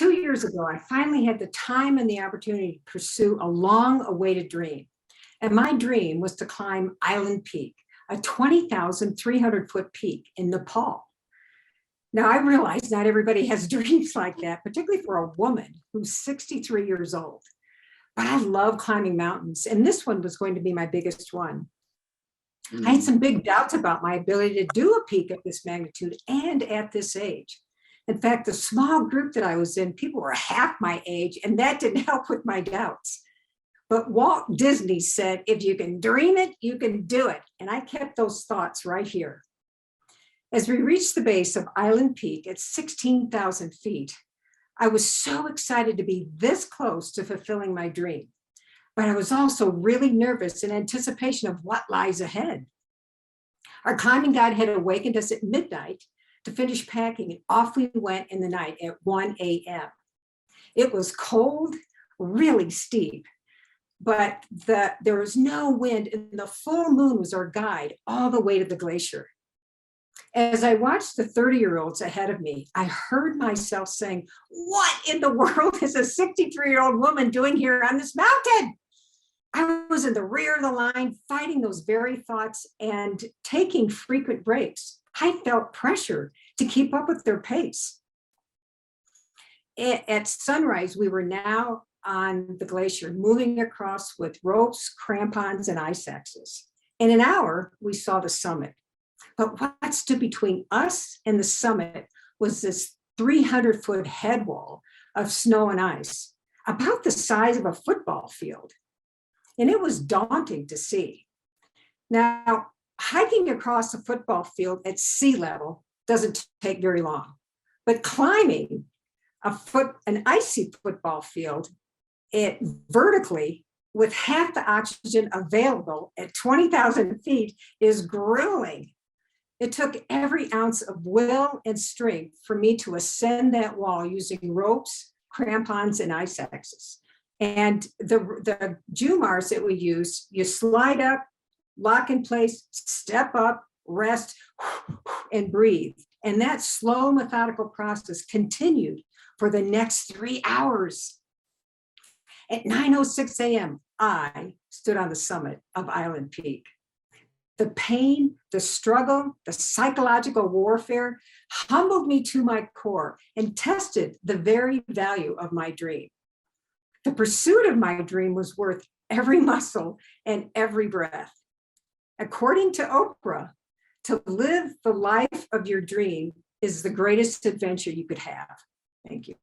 2 years ago, I finally had the time and the opportunity to pursue a long awaited dream. And my dream was to climb Island Peak, a 20,300 foot peak in Nepal. Now, I realize not everybody has dreams like that, particularly for a woman who's 63 years old. But I love climbing mountains, and this one was going to be my biggest one. I had some big doubts about my ability to do a peak of this magnitude and at this age. In fact, the small group that I was in, people were half my age, and that didn't help with my doubts. But Walt Disney said, if you can dream it, you can do it. And I kept those thoughts right here. As we reached the base of Island Peak at 16,000 feet, I was so excited to be this close to fulfilling my dream. But I was also really nervous in anticipation of what lies ahead. Our climbing guide had awakened us at midnight to finish packing, and off we went in the night at 1 a.m. It was cold, really steep, but there was no wind, and the full moon was our guide all the way to the glacier. As I watched the 30-year-olds ahead of me, I heard myself saying, what in the world is a 63-year-old woman doing here on this mountain? I was in the rear of the line, fighting those very thoughts and taking frequent breaks. I felt pressure to keep up with their pace. At sunrise, we were now on the glacier, moving across with ropes, crampons, and ice axes. In an hour, we saw the summit. But what stood between us and the summit was this 300-foot head wall of snow and ice, about the size of a football field. And it was daunting to see. Now, hiking across a football field at sea level doesn't take very long, but climbing an icy football field vertically with half the oxygen available at 20,000 feet is grueling. It took every ounce of will and strength for me to ascend that wall using ropes, crampons, and ice axes. And the Jumars that we use, you slide up, lock in place, step up, rest, and breathe. And that slow, methodical process continued for the next 3 hours. At 9:06 a.m., I stood on the summit of Island Peak. The pain, the struggle, the psychological warfare humbled me to my core and tested the very value of my dream. The pursuit of my dream was worth every muscle and every breath. According to Oprah, to live the life of your dream is the greatest adventure you could have. Thank you.